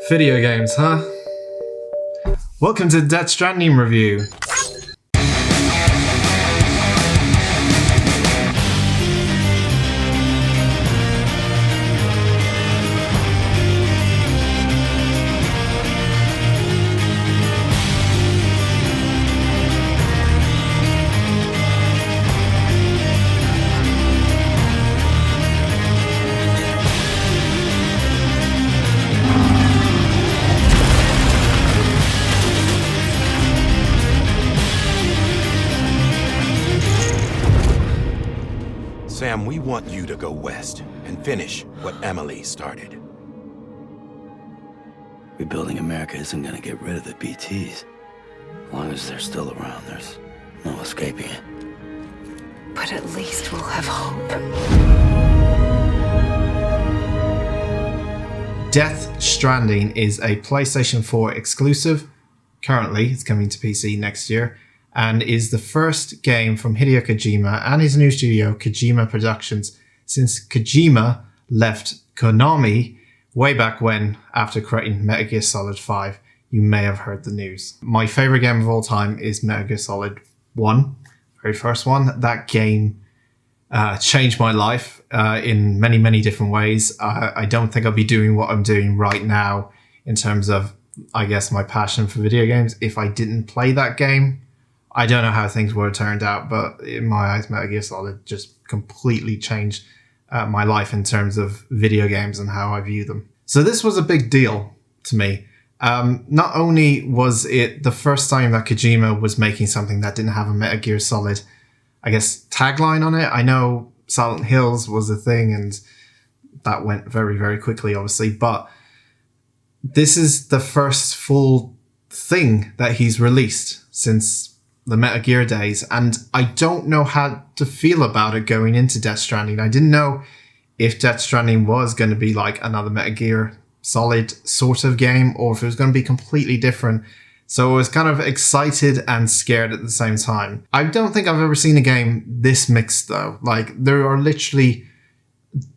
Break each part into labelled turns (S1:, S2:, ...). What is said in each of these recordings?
S1: Video games, huh? Welcome to Death Stranding review.
S2: Sam, we want you to go west and finish what Emily started.
S3: Rebuilding America isn't gonna get rid of the BTs. As long as they're still around, there's no escaping it.
S4: But at least we'll have hope.
S1: Death Stranding is a PlayStation 4 exclusive. Currently, it's coming to PC next year, and is the first game from Hideo Kojima and his new studio, Kojima Productions, since Kojima left Konami way back when, after creating Metal Gear Solid 5. You may have heard the news. My favorite game of all time is Metal Gear Solid 1, very first one. That game changed my life in many, many different ways. I don't think I'll be doing what I'm doing right now in terms of, I guess, my passion for video games if I didn't play that game. I don't know how things would have turned out, but in my eyes, Metal Gear Solid just completely changed my life in terms of video games and how I view them. So this was a big deal to me. Not only was it the first time that Kojima was making something that didn't have a Metal Gear Solid, I guess, tagline on it. I know Silent Hills was a thing and that went very, very quickly, obviously, but this is the first full thing that he's released since the Metal Gear days, and I don't know how to feel about it going into Death Stranding. I didn't know if Death Stranding was going to be like another Metal Gear Solid sort of game, or if it was going to be completely different. So I was kind of excited and scared at the same time. I don't think I've ever seen a game this mixed though. Like, there are literally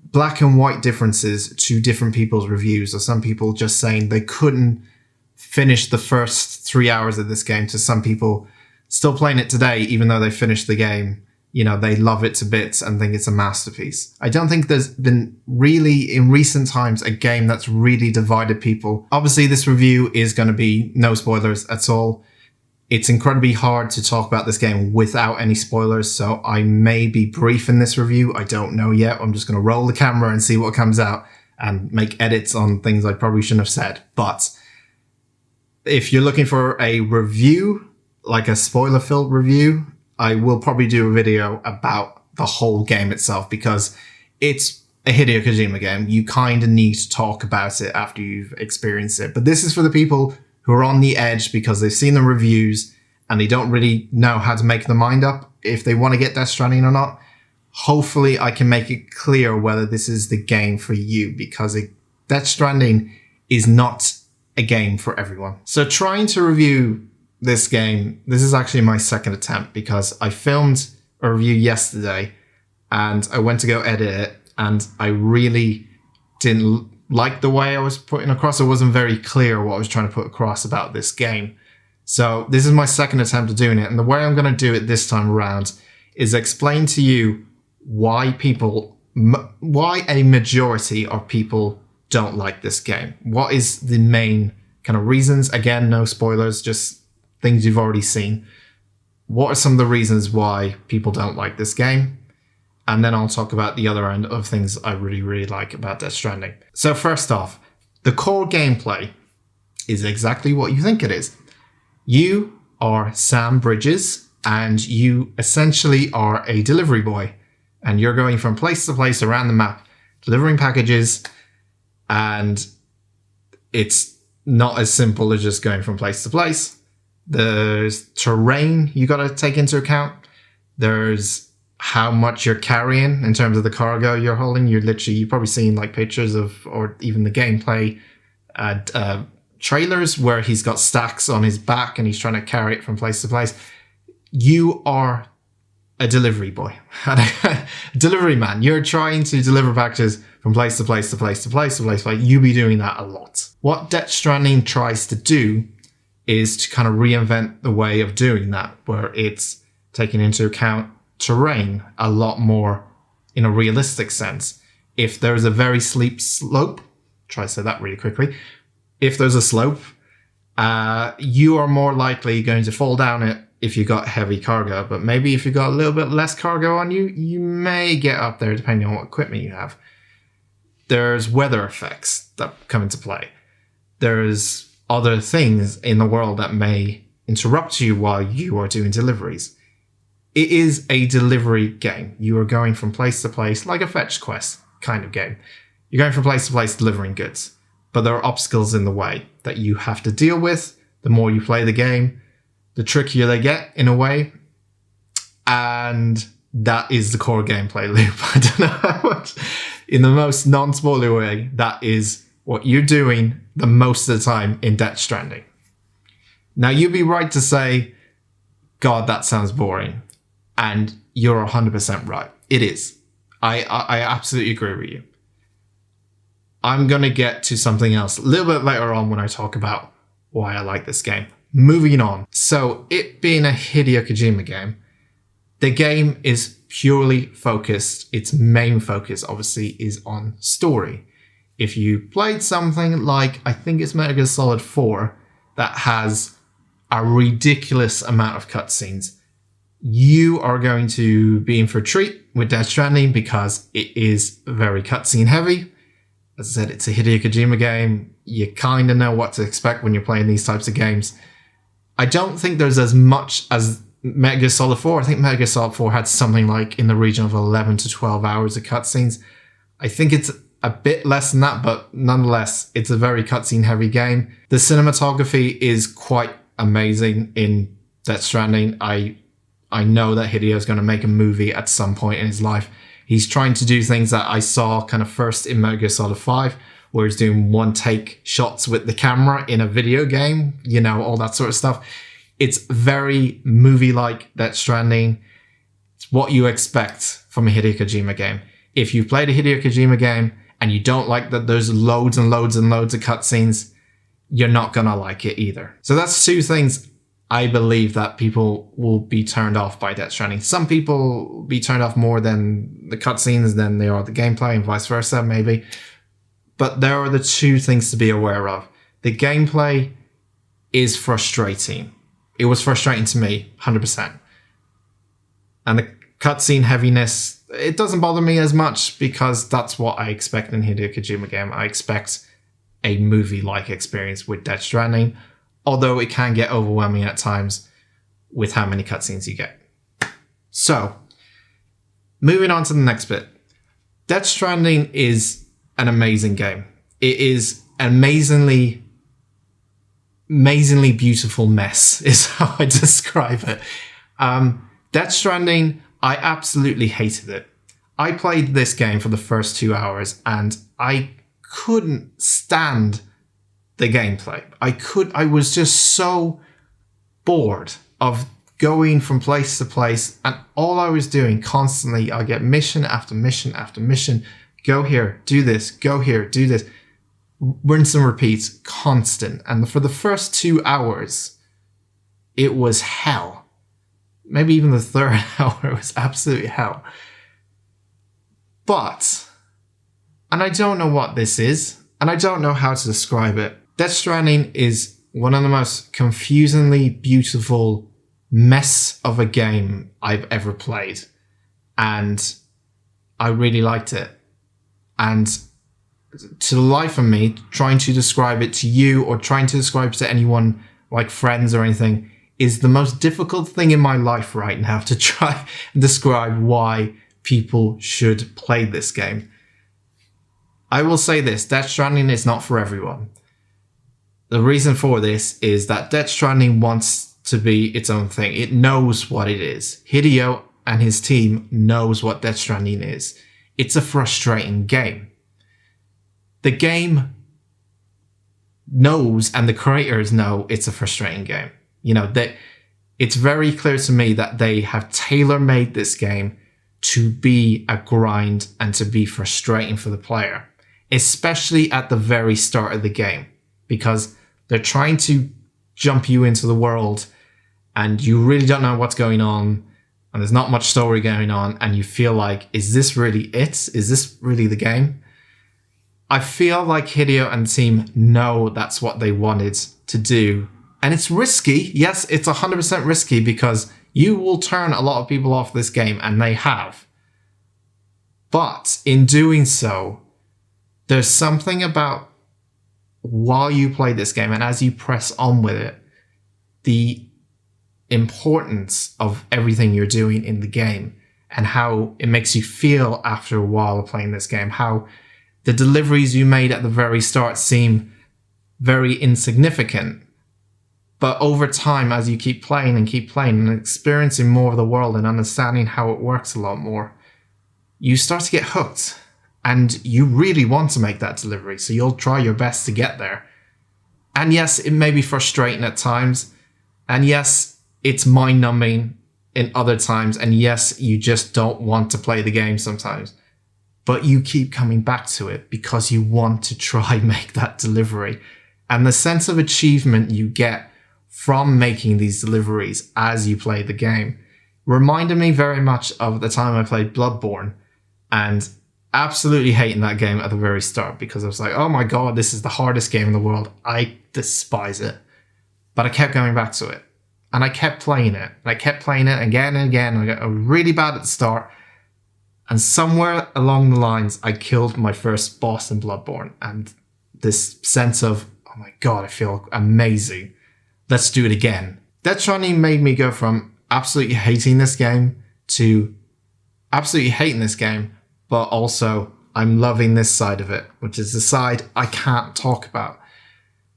S1: black and white differences to different people's reviews, or some people just saying they couldn't finish the first 3 hours of this game, to some people still playing it today, even though they finished the game. You know, they love it to bits and think it's a masterpiece. I don't think there's been really, in recent times, a game that's really divided people. Obviously, this review is going to be no spoilers at all. It's incredibly hard to talk about this game without any spoilers, so I may be brief in this review. I don't know yet. I'm just going to roll the camera and see what comes out and make edits on things I probably shouldn't have said. But if you're looking for a review, like a spoiler-filled review, I will probably do a video about the whole game itself, because it's a Hideo Kojima game. You kind of need to talk about it after you've experienced it. But this is for the people who are on the edge because they've seen the reviews and they don't really know how to make their mind up if they want to get Death Stranding or not. Hopefully I can make it clear whether this is the game for you, because Death Stranding is not a game for everyone. So trying to review this game, this is actually my second attempt, because I filmed a review yesterday and I went to go edit it and I really didn't like the way I was putting across. It wasn't very clear what I was trying to put across about this game. So this is my second attempt at doing it, and the way I'm going to do it this time around is explain to you why a majority of people don't like this game. What is the main kind of reasons? Again, no spoilers, just things you've already seen. What are some of the reasons why people don't like this game? And then I'll talk about the other end of things I really, really like about Death Stranding. So first off, the core gameplay is exactly what you think it is. You are Sam Bridges, and you essentially are a delivery boy. And you're going from place to place around the map, delivering packages, and it's not as simple as just going from place to place. There's terrain you got to take into account. There's how much you're carrying in terms of the cargo you're holding. You've probably seen like pictures of, or even the gameplay trailers where he's got stacks on his back and he's trying to carry it from place to place. You are a delivery boy, delivery man. You're trying to deliver packages from place to place to place to place to place. Like, you be doing that a lot. What Death Stranding tries to do is to kind of reinvent the way of doing that, where it's taking into account terrain a lot more in a realistic sense. If there's a very steep slope, try to say that really quickly. If there's a slope, you are more likely going to fall down it if you got heavy cargo. But maybe if you got a little bit less cargo on you, you may get up there depending on what equipment you have. There's weather effects that come into play. There's other things in the world that may interrupt you while you are doing deliveries. It is a delivery game. You are going from place to place, like a fetch quest kind of game. You're going from place to place delivering goods, but there are obstacles in the way that you have to deal with. The more you play the game, the trickier they get in a way. And that is the core gameplay loop. I don't know how much, in the most non-spoiler way, that is what you're doing the most of the time in Death Stranding. Now, you'd be right to say, God, that sounds boring. And you're 100% right. It is. I absolutely agree with you. I'm going to get to something else a little bit later on when I talk about why I like this game. Moving on. So, it being a Hideo Kojima game, the game is purely focused. Its main focus, obviously, is on story. If you played something like, I think it's Metal Gear Solid 4, that has a ridiculous amount of cutscenes, you are going to be in for a treat with Death Stranding because it is very cutscene heavy. As I said, it's a Hideo Kojima game. You kind of know what to expect when you're playing these types of games. I don't think there's as much as Metal Gear Solid 4. I think Metal Gear Solid 4 had something like in the region of 11 to 12 hours of cutscenes. I think it's a bit less than that, but nonetheless, it's a very cutscene heavy game. The cinematography is quite amazing in Death Stranding. I know that Hideo is going to make a movie at some point in his life. He's trying to do things that I saw kind of first in Metal Gear Solid 5, where he's doing one-take shots with the camera in a video game, you know, all that sort of stuff. It's very movie-like, Death Stranding. It's what you expect from a Hideo Kojima game. If you've played a Hideo Kojima game and you don't like that there's loads and loads and loads of cutscenes, you're not going to like it either. So that's two things I believe that people will be turned off by Death Stranding. Some people will be turned off more than the cutscenes than they are the gameplay, and vice versa, maybe. But there are the two things to be aware of. The gameplay is frustrating. It was frustrating to me, 100%. And the cutscene heaviness, it doesn't bother me as much because that's what I expect in a Hideo Kojima game. I expect a movie-like experience with Death Stranding, although it can get overwhelming at times with how many cutscenes you get. So, moving on to the next bit. Death Stranding is an amazing game. It is an amazingly beautiful mess, is how I describe it. Death Stranding, I absolutely hated it. I played this game for the first 2 hours and I couldn't stand the gameplay. I was just so bored of going from place to place, and all I was doing constantly, I get mission after mission after mission. Go here, do this, go here, do this. Rinse and repeat, constant. And for the first 2 hours, it was hell. Maybe even the third hour was absolute hell. But, and I don't know what this is, and I don't know how to describe it. Death Stranding is one of the most confusingly beautiful mess of a game I've ever played. And I really liked it. And to the life of me, trying to describe it to you or trying to describe it to anyone like friends or anything is the most difficult thing in my life right now, to try and describe why people should play this game. I will say this, Death Stranding is not for everyone. The reason for this is that Death Stranding wants to be its own thing. It knows what it is. Hideo and his team knows what Death Stranding is. It's a frustrating game. The game knows, and the creators know, it's a frustrating game. You know, that it's very clear to me that they have tailor-made this game to be a grind and to be frustrating for the player, especially at the very start of the game, because they're trying to jump you into the world and you really don't know what's going on and there's not much story going on and you feel like, is this really it? Is this really the game? I feel like Hideo and the team know that's what they wanted to do. And it's risky. Yes, it's 100% risky because you will turn a lot of people off this game, and they have. But in doing so, there's something about while you play this game and as you press on with it, the importance of everything you're doing in the game and how it makes you feel after a while of playing this game, how the deliveries you made at the very start seem very insignificant. But over time, as you keep playing and experiencing more of the world and understanding how it works a lot more, you start to get hooked and you really want to make that delivery. So you'll try your best to get there. And yes, it may be frustrating at times. And yes, it's mind-numbing in other times. And yes, you just don't want to play the game sometimes. But you keep coming back to it because you want to try and make that delivery. And the sense of achievement you get from making these deliveries as you play the game reminded me very much of the time I played Bloodborne and absolutely hating that game at the very start because I was like, oh my god, this is the hardest game in the world. I despise it. But I kept going back to it and I kept playing it. And I kept playing it again and again. I got really bad at the start. And somewhere along the lines, I killed my first boss in Bloodborne. And this sense of, oh my god, I feel amazing. Let's do it again. Death Stranding made me go from absolutely hating this game to absolutely hating this game, but also I'm loving this side of it, which is the side I can't talk about.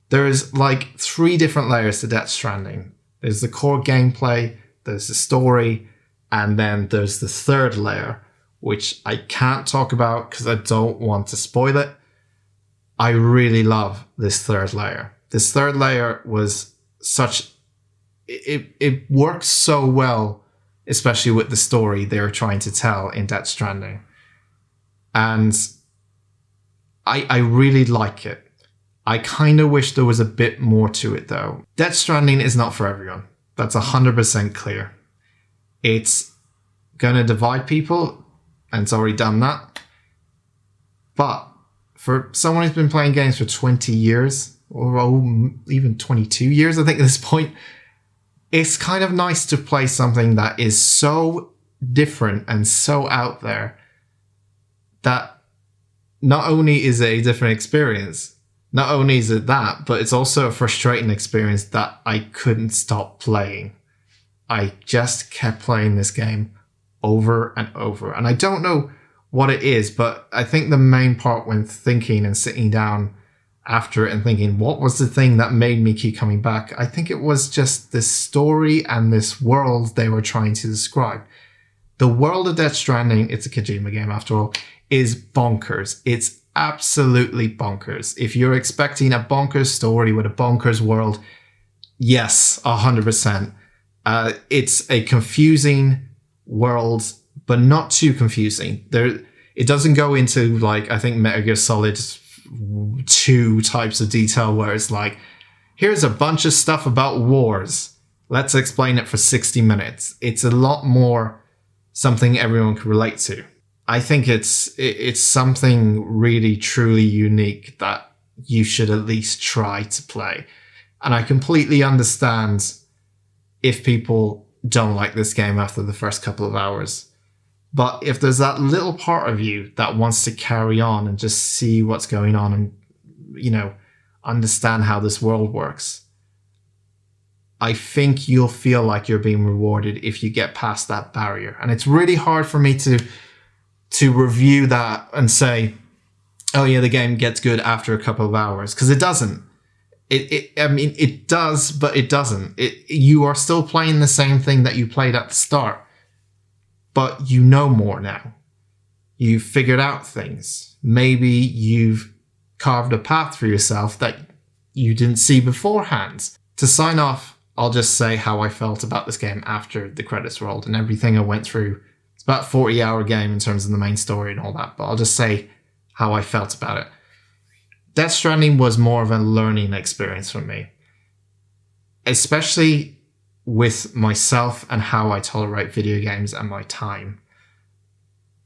S1: There's like 3 different layers to Death Stranding. There's the core gameplay, there's the story, and then there's the 3rd layer, which I can't talk about because I don't want to spoil it. I really love this 3rd layer. This 3rd layer was it works so well, especially with the story they were trying to tell in Death Stranding. And I really like it. I kind of wish there was a bit more to it though. Death Stranding is not for everyone. That's 100% clear. It's going to divide people, and it's already done that. But for someone who's been playing games for 20 years, or even 22 years, I think at this point, it's kind of nice to play something that is so different and so out there that not only is it a different experience, not only is it that, but it's also a frustrating experience that I couldn't stop playing. I just kept playing this game over and over. And I don't know what it is, but I think the main part when thinking and sitting down after it and thinking, what was the thing that made me keep coming back? I think it was just this story and this world they were trying to describe. The world of Death Stranding, it's a Kojima game after all, is bonkers. It's absolutely bonkers. If you're expecting a bonkers story with a bonkers world, yes, 100%. It's a confusing world, but not too confusing. It doesn't go into, like, I think Metal Gear Solid 2 types of detail where it's like, here's a bunch of stuff about wars. Let's explain it for 60 minutes. It's a lot more something everyone can relate to. I think it's something really, truly unique that you should at least try to play. And I completely understand if people don't like this game after the first couple of hours. But if there's that little part of you that wants to carry on and just see what's going on and, you know, understand how this world works, I think you'll feel like you're being rewarded if you get past that barrier. And it's really hard for me to review that and say, oh yeah, the game gets good after a couple of hours, because it doesn't. It does, but it doesn't. You are still playing the same thing that you played at the start. But you know more now. You've figured out things. Maybe you've carved a path for yourself that you didn't see beforehand. To sign off, I'll just say how I felt about this game after the credits rolled and everything I went through. It's about a 40-hour game in terms of the main story and all that, but I'll just say how I felt about it. Death Stranding was more of a learning experience for me, especially with myself and how I tolerate video games and my time.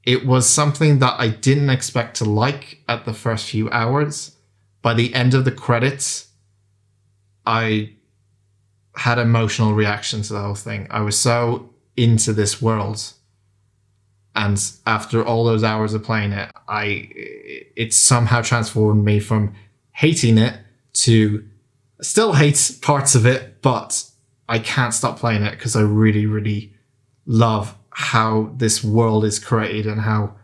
S1: It was something that I didn't expect to like at the first few hours. By the end of the credits, I had emotional reactions to the whole thing. I was so into this world. And after all those hours of playing it, it somehow transformed me from hating it to still hate parts of it, but I can't stop playing it because I really, really love how this world is created and how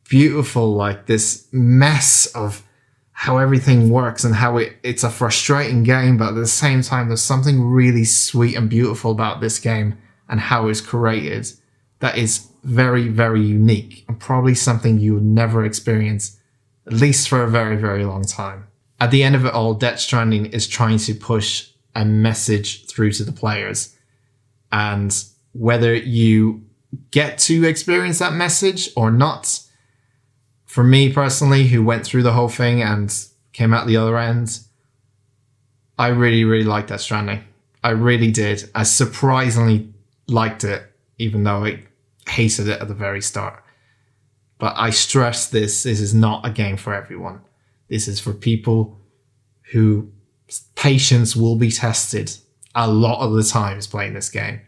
S1: beautiful, like this mess of how everything works and how it's a frustrating game, but at the same time, there's something really sweet and beautiful about this game and how it's created that is very, very unique and probably something you would never experience, at least for a very, very long time. At the end of it all, Death Stranding is trying to push a message through to the players. And whether you get to experience that message or not, for me personally, who went through the whole thing and came out the other end, I really, really liked Death Stranding. I really did. I surprisingly liked it, even though I hated it at the very start. But I stress this is not a game for everyone. This is for people who patience will be tested a lot of the times playing this game.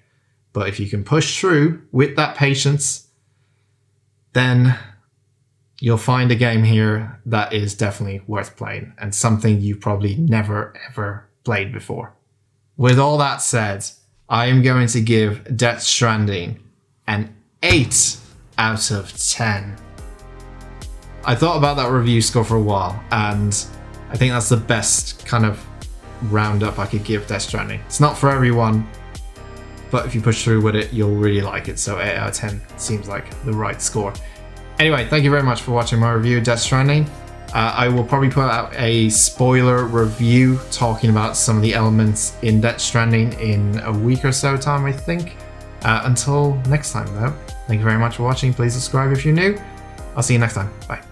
S1: But if you can push through with that patience, then you'll find a game here that is definitely worth playing and something you probably never ever played before. With all that said, I am going to give Death Stranding an 8 out of 10. I thought about that review score for a while, and I think that's the best kind of roundup I could give Death Stranding. It's not for everyone, but if you push through with it, you'll really like it. So 8 out of 10 seems like the right score. Anyway, thank you very much for watching my review of Death Stranding. I will probably put out a spoiler review talking about some of the elements in Death Stranding in a week or so time, I think. Until next time, though, thank you very much for watching. Please subscribe if you're new. I'll see you next time. Bye.